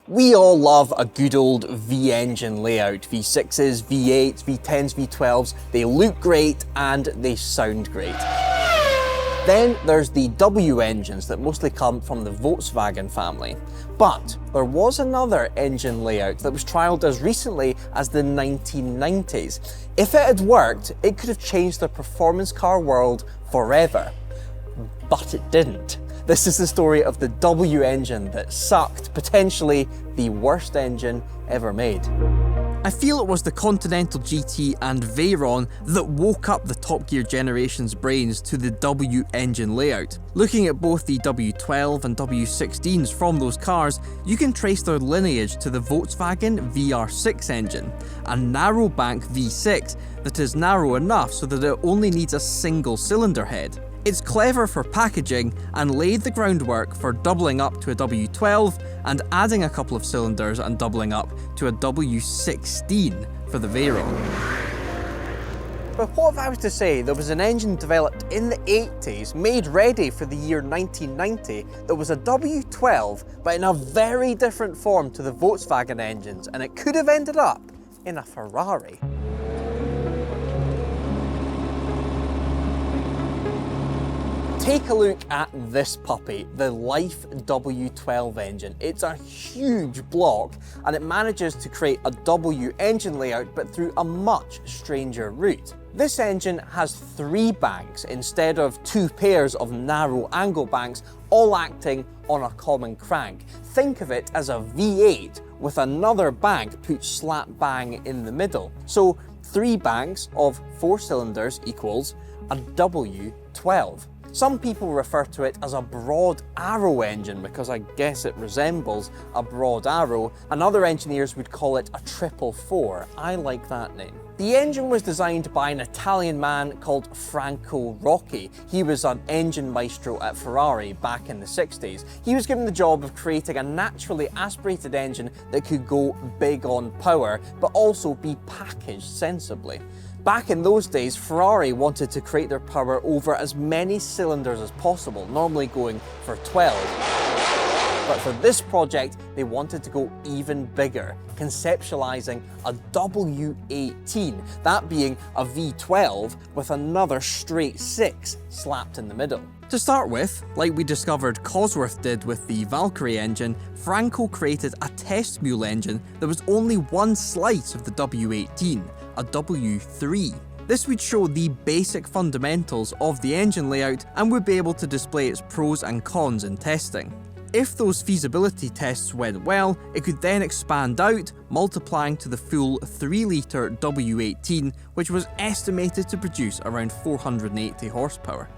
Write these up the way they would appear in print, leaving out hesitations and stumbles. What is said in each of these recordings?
We all love a good old V engine layout. V6s, V8s, V10s, V12s, they look great and they sound great. Then there's the W engines that mostly come from the Volkswagen family. But there was another engine layout that was trialled as recently as the 1990s. If it had worked, it could have changed the performance car world forever. But it didn't. This is the story of the W engine that sucked, potentially the worst engine ever made. I feel it was the Continental GT and Veyron that woke up the Top Gear generation's brains to the W engine layout. Looking at both the W12 and W16s from those cars, you can trace their lineage to the Volkswagen VR6 engine, a narrow bank V6 that is narrow enough so that it only needs a single cylinder head. It's clever for packaging and laid the groundwork for doubling up to a W12 and adding a couple of cylinders and doubling up to a W16 for the Veyron. But what if I was to say there was an engine developed in the 80s, made ready for the year 1990, that was a W12 but in a very different form to the Volkswagen engines, and it could have ended up in a Ferrari? Take a look at this puppy, the Life W12 engine. It's a huge block and it manages to create a W engine layout but through a much stranger route. This engine has 3 banks instead of 2 pairs of narrow angle banks, all acting on a common crank. Think of it as a V8 with another bank put slap bang in the middle. So 3 banks of 4 cylinders equals a W12. Some people refer to it as a broad arrow engine because I guess it resembles a broad arrow, and other engineers would call it a 444. I like that name. The engine was designed by an Italian man called Franco Rocchi. He was an engine maestro at Ferrari back in the 60s. He was given the job of creating a naturally aspirated engine that could go big on power, but also be packaged sensibly. Back in those days, Ferrari wanted to create their power over as many cylinders as possible, normally going for 12. But for this project, they wanted to go even bigger, conceptualizing a W18, that being a V12 with another straight 6 slapped in the middle. To start with, like we discovered Cosworth did with the Valkyrie engine, Franco created a test mule engine that was only one slice of the W18, a W3. This would show the basic fundamentals of the engine layout and would be able to display its pros and cons in testing. If those feasibility tests went well, it could then expand out, multiplying to the full 3-litre W18, which was estimated to produce around 480 horsepower.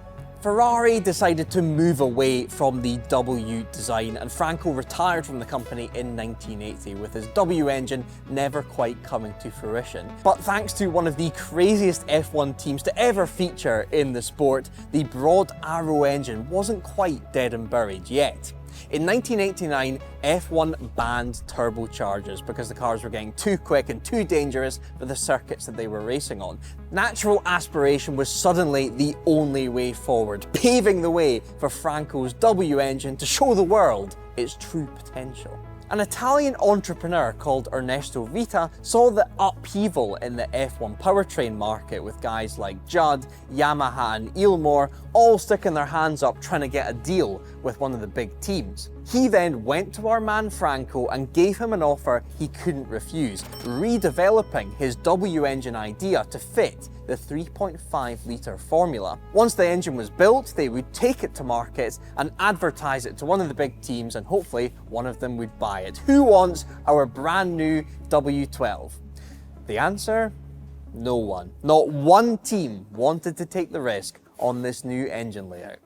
Ferrari decided to move away from the W design, and Franco retired from the company in 1980 with his W engine never quite coming to fruition. But thanks to one of the craziest F1 teams to ever feature in the sport, the broad arrow engine wasn't quite dead and buried yet. In 1989, F1 banned turbochargers because the cars were getting too quick and too dangerous for the circuits that they were racing on. Natural aspiration was suddenly the only way forward, paving the way for Franco's W engine to show the world its true potential. An Italian entrepreneur called Ernesto Vita saw the upheaval in the F1 powertrain market with guys like Judd, Yamaha and Ilmor all sticking their hands up trying to get a deal with one of the big teams. He then went to our man Franco and gave him an offer he couldn't refuse, redeveloping his W engine idea to fit the 3.5-litre formula. Once the engine was built, they would take it to market and advertise it to one of the big teams, and hopefully one of them would buy it. Who wants our brand new W12? The answer? No one. Not one team wanted to take the risk on this new engine layout.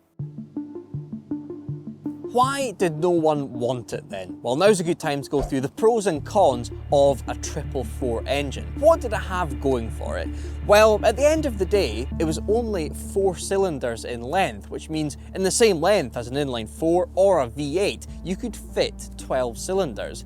Why did no one want it then? Well, now's a good time to go through the pros and cons of a 444 engine. What did it have going for it? Well, at the end of the day, it was only 4 cylinders in length, which means in the same length as an inline 4 or a V8, you could fit 12 cylinders.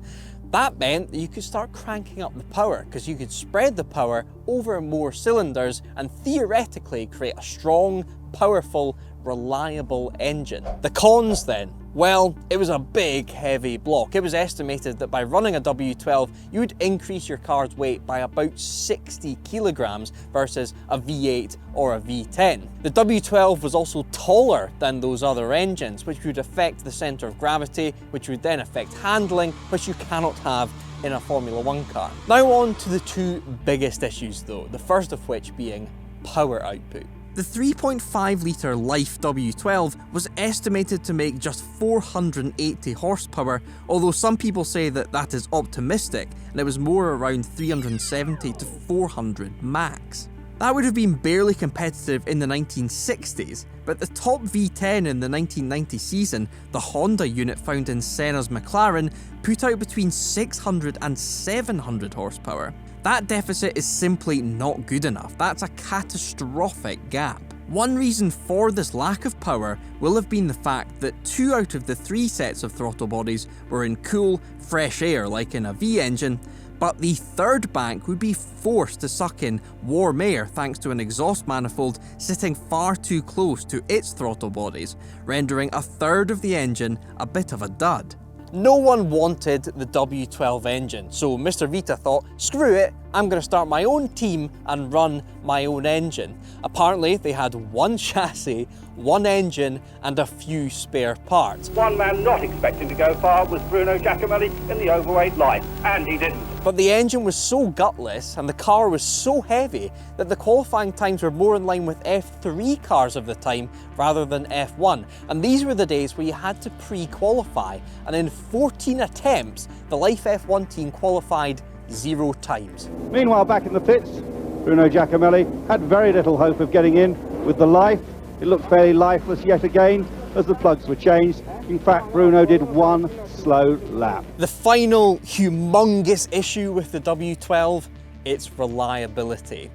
That meant that you could start cranking up the power because you could spread the power over more cylinders and theoretically create a strong, powerful, reliable engine. The cons then? Well, it was a big, heavy block. It was estimated that by running a W12, you would increase your car's weight by about 60 kilograms versus a V8 or a V10. The W12 was also taller than those other engines, which would affect the centre of gravity, which would then affect handling, which you cannot have in a Formula 1 car. Now on to the two biggest issues though, the first of which being power output. The 3.5 litre Life W12 was estimated to make just 480 horsepower, although some people say that that is optimistic and it was more around 370 to 400 max. That would have been barely competitive in the 1960s, but the top V10 in the 1990 season, the Honda unit found in Senna's McLaren, put out between 600 and 700 horsepower. That deficit is simply not good enough. That's a catastrophic gap. One reason for this lack of power will have been the fact that 2 out of the 3 sets of throttle bodies were in cool, fresh air like in a V engine, but the third bank would be forced to suck in warm air thanks to an exhaust manifold sitting far too close to its throttle bodies, rendering a third of the engine a bit of a dud. No one wanted the W12 engine, so Mr. Vita thought, screw it, I'm going to start my own team and run my own engine. Apparently they had one chassis, one engine and a few spare parts. One man not expecting to go far was Bruno Giacomelli in the overweight Life, and he didn't. But the engine was so gutless and the car was so heavy that the qualifying times were more in line with F3 cars of the time rather than F1. And these were the days where you had to pre-qualify, and in 14 attempts, the Life F1 team qualified 0 times. Meanwhile, back in the pits, Bruno Giacomelli had very little hope of getting in with the Life. It looked fairly lifeless yet again as the plugs were changed. In fact, Bruno did one slow lap. The final humongous issue with the W12, its reliability.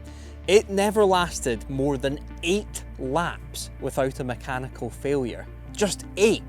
It never lasted more than 8 laps without a mechanical failure. Just 8.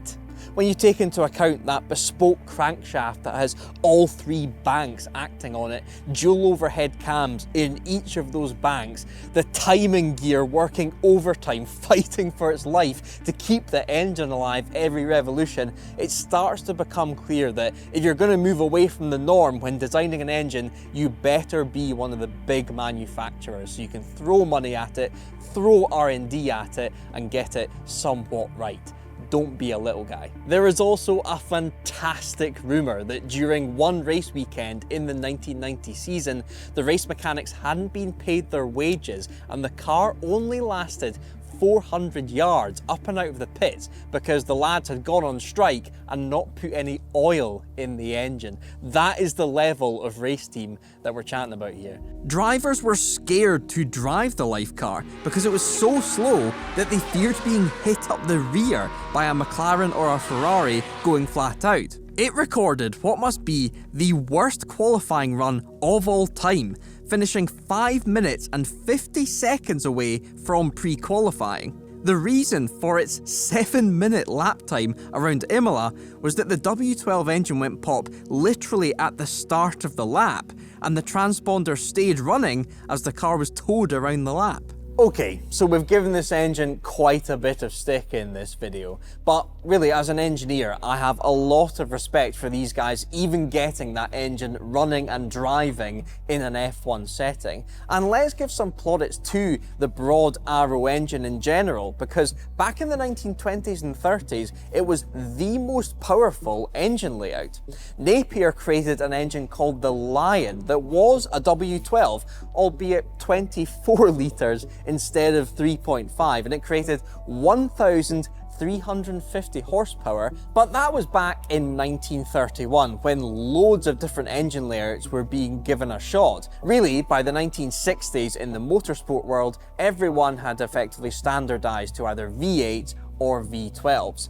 When you take into account that bespoke crankshaft that has all 3 banks acting on it, dual overhead cams in each of those banks, the timing gear working overtime, fighting for its life to keep the engine alive every revolution, it starts to become clear that if you're going to move away from the norm when designing an engine, you better be one of the big manufacturers so you can throw money at it, throw R&D at it and get it somewhat right. Don't be a little guy. There is also a fantastic rumour that during one race weekend in the 1990 season, the race mechanics hadn't been paid their wages and the car only lasted 400 yards up and out of the pits because the lads had gone on strike and not put any oil in the engine. That is the level of race team that we're chatting about here. Drivers were scared to drive the Life car because it was so slow that they feared being hit up the rear by a McLaren or a Ferrari going flat out. It recorded what must be the worst qualifying run of all time, finishing 5 minutes and 50 seconds away from pre-qualifying. The reason for its 7-minute lap time around Imola was that the W12 engine went pop literally at the start of the lap, and the transponder stayed running as the car was towed around the lap. Okay, so we've given this engine quite a bit of stick in this video, but really as an engineer, I have a lot of respect for these guys even getting that engine running and driving in an F1 setting. And let's give some plaudits to the Broad Arrow engine in general, because back in the 1920s and 30s, it was the most powerful engine layout. Napier created an engine called the Lion that was a W12, albeit 24 litres instead of 3.5, and it created 1,350 horsepower, but that was back in 1931 when loads of different engine layouts were being given a shot. Really, by the 1960s in the motorsport world, everyone had effectively standardized to either V8s or V12s.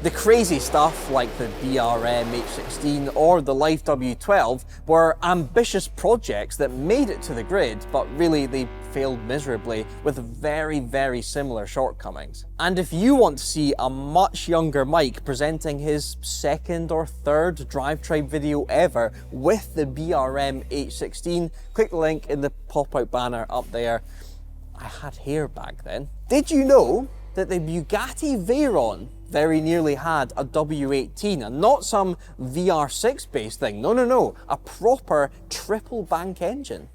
The crazy stuff like the BRM H16 or the Life W12 were ambitious projects that made it to the grid, but really they failed miserably with very, very similar shortcomings. And if you want to see a much younger Mike presenting his 2nd or 3rd DriveTribe video ever with the BRM H16, click the link in the pop-out banner up there. I had hair back then. Did you know that the Bugatti Veyron very nearly had a W18, and not some VR6 based thing, no, a proper triple bank engine.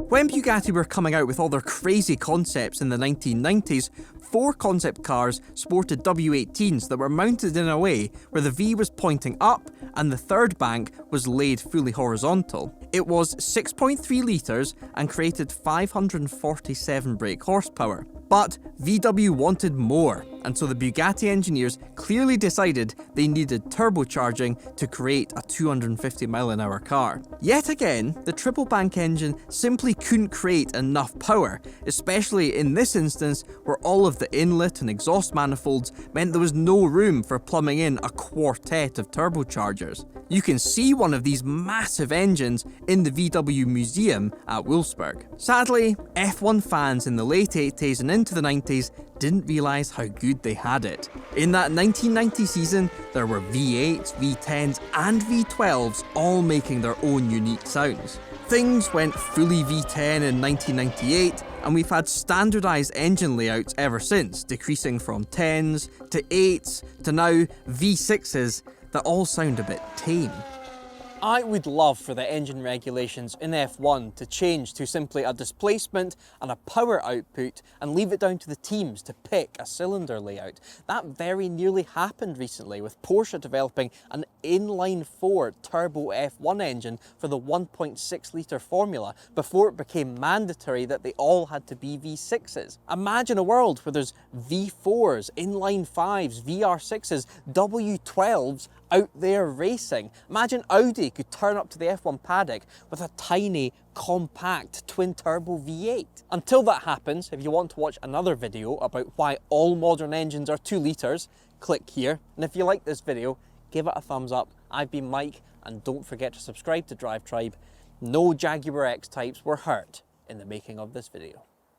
When Bugatti were coming out with all their crazy concepts in the 1990s, 4 concept cars sported W18s that were mounted in a way where the V was pointing up and the third bank was laid fully horizontal. It was 6.3 litres and created 547 brake horsepower. But VW wanted more, and so the Bugatti engineers clearly decided they needed turbocharging to create a 250 mph car. Yet again, the triple bank engine simply couldn't create enough power, especially in this instance where all of the inlet and exhaust manifolds meant there was no room for plumbing in a quartet of turbochargers. You can see one of these massive engines in the VW Museum at Wolfsburg. Sadly, F1 fans in the late 80s and into the 90s didn't realise how good they had it. In that 1990 season, there were V8s, V10s and V12s all making their own unique sounds. Things went fully V10 in 1998, and we've had standardised engine layouts ever since, decreasing from 10s to 8s to now V6s that all sound a bit tame. I would love for the engine regulations in F1 to change to simply a displacement and a power output and leave it down to the teams to pick a cylinder layout. That very nearly happened recently with Porsche developing an inline-4 turbo F1 engine for the 1.6 litre formula before it became mandatory that they all had to be V6s. Imagine a world where there's V4s, inline-5s, VR6s, W12s out there racing. Imagine Audi could turn up to the F1 paddock with a tiny, compact twin-turbo V8. Until that happens, if you want to watch another video about why all modern engines are 2 litres, click here. And if you like this video, give it a thumbs up. I've been Mike, and don't forget to subscribe to DriveTribe. No Jaguar X-Types were hurt in the making of this video.